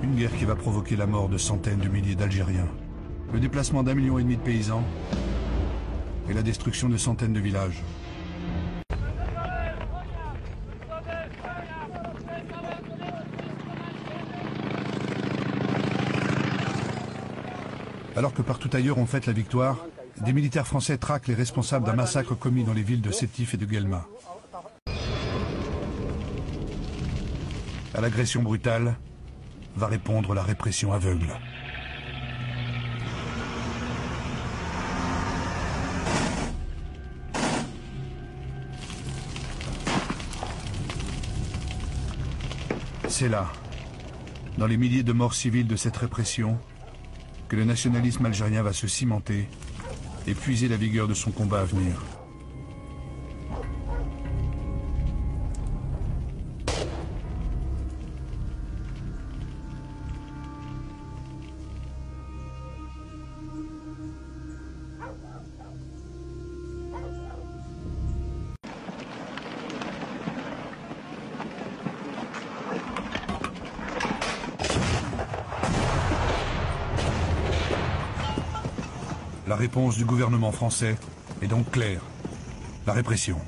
Une guerre qui va provoquer la mort de centaines de milliers d'Algériens, le déplacement d'1,5 million de paysans et la destruction de centaines de villages. Alors que partout ailleurs on fête la victoire, des militaires français traquent les responsables d'un massacre commis dans les villes de Sétif et de Guelma. À l'agression brutale va répondre la répression aveugle. C'est là, dans les milliers de morts civiles de cette répression, que le nationalisme algérien va se cimenter et puiser la vigueur de son combat à venir. La réponse du gouvernement français est donc claire. La répression.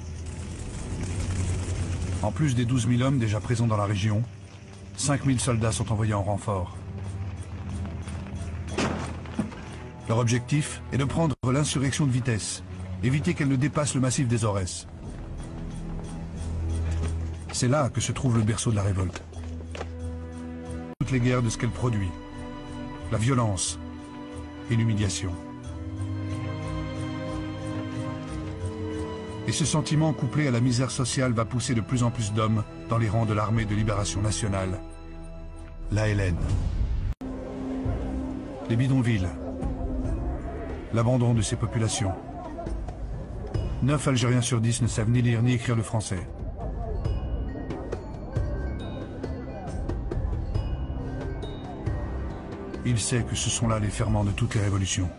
En plus des 12 000 hommes déjà présents dans la région, 5 000 soldats sont envoyés en renfort. Leur objectif est de prendre l'insurrection de vitesse, éviter qu'elle ne dépasse le massif des Aurès. C'est là que se trouve le berceau de la révolte. Toutes les guerres de ce qu'elle produit. La violence et l'humiliation. Et ce sentiment couplé à la misère sociale va pousser de plus en plus d'hommes dans les rangs de l'armée de libération nationale, l'ALN. Les bidonvilles, l'abandon de ces populations. 9 Algériens sur 10 ne savent ni lire ni écrire le français. Il sait que ce sont là les ferments de toutes les révolutions.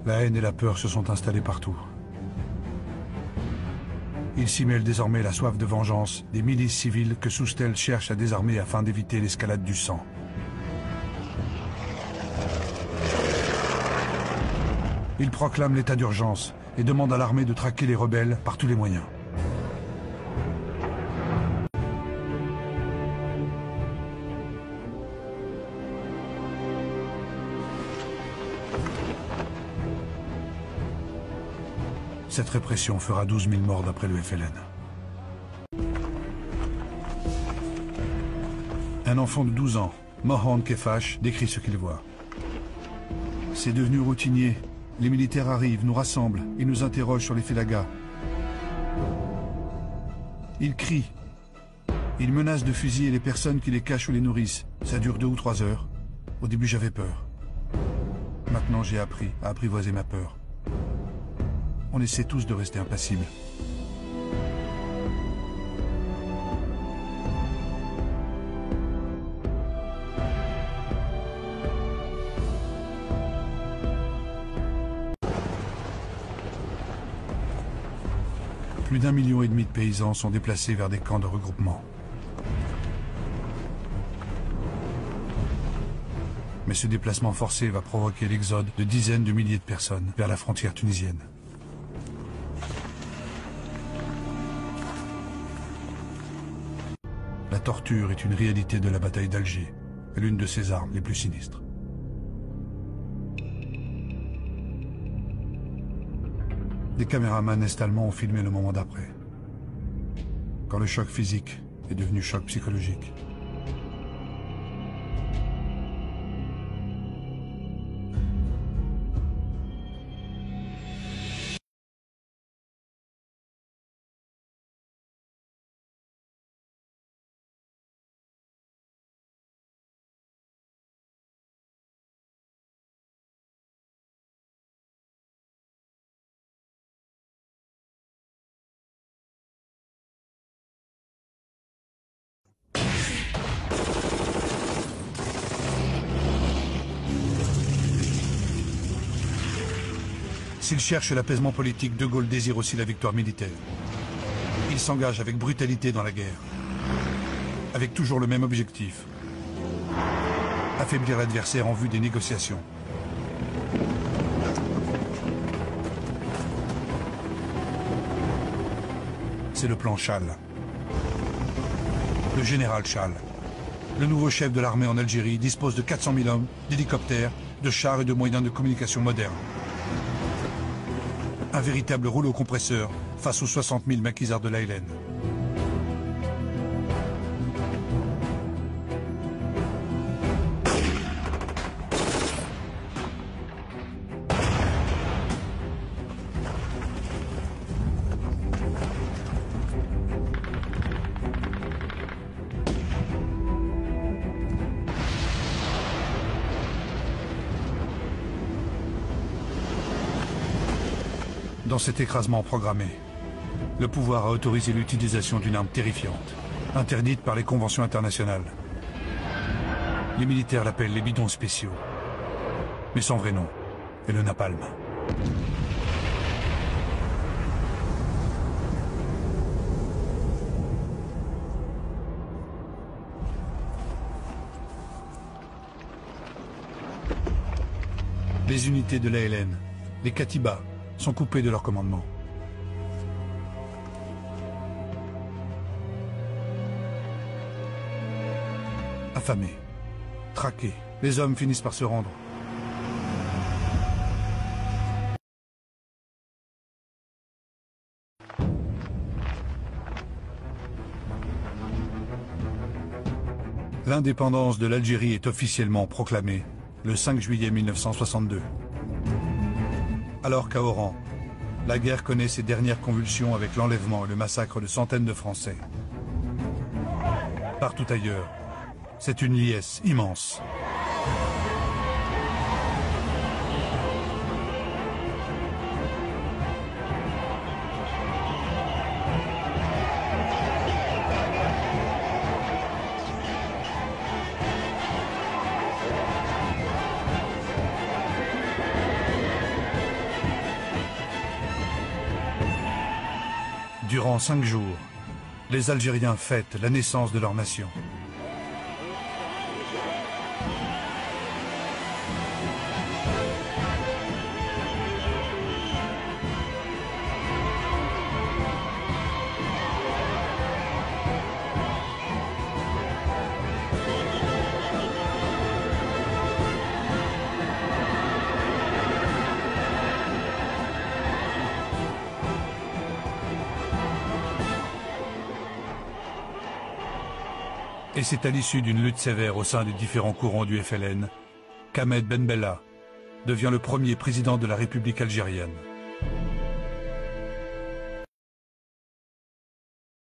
La haine et la peur se sont installées partout. Il s'y mêle désormais la soif de vengeance des milices civiles que Soustelle cherche à désarmer afin d'éviter l'escalade du sang. Il proclame l'état d'urgence et demande à l'armée de traquer les rebelles par tous les moyens. Cette répression fera 12 000 morts d'après le FLN. Un enfant de 12 ans, Mohand Kefash, décrit ce qu'il voit. C'est devenu routinier. Les militaires arrivent, nous rassemblent, ils nous interrogent sur les félagas. Ils crient. Ils menacent de fusiller les personnes qui les cachent ou les nourrissent. Ça dure 2 ou 3 heures. Au début, j'avais peur. Maintenant, j'ai appris à apprivoiser ma peur. On essaie tous de rester impassibles. Plus d'1,5 million de paysans sont déplacés vers des camps de regroupement. Mais ce déplacement forcé va provoquer l'exode de dizaines de milliers de personnes vers la frontière tunisienne. La torture est une réalité de la bataille d'Alger, et l'une de ses armes les plus sinistres. Des caméramans est-allemands ont filmé le moment d'après, quand le choc physique est devenu choc psychologique. S'il cherche l'apaisement politique, De Gaulle désire aussi la victoire militaire. Il s'engage avec brutalité dans la guerre, avec toujours le même objectif: affaiblir l'adversaire en vue des négociations. C'est le plan Chal. Le général Chal, le nouveau chef de l'armée en Algérie, dispose de 400 000 hommes, d'hélicoptères, de chars et de moyens de communication modernes. Un véritable rouleau compresseur face aux 60 000 maquisards de l'Aïlen. Dans cet écrasement programmé, le pouvoir a autorisé l'utilisation d'une arme terrifiante, interdite par les conventions internationales. Les militaires l'appellent les bidons spéciaux, mais son vrai nom est le napalm. Les unités de l'ALN, les Katibas, sont coupés de leur commandement. Affamés, traqués, les hommes finissent par se rendre. L'indépendance de l'Algérie est officiellement proclamée le 5 juillet 1962. Alors qu'à Oran, la guerre connaît ses dernières convulsions avec l'enlèvement et le massacre de centaines de Français. Partout ailleurs, c'est une liesse immense. Durant 5 jours, les Algériens fêtent la naissance de leur nation. Et c'est à l'issue d'une lutte sévère au sein des différents courants du FLN qu'Ahmed Ben Bella devient le premier président de la République algérienne.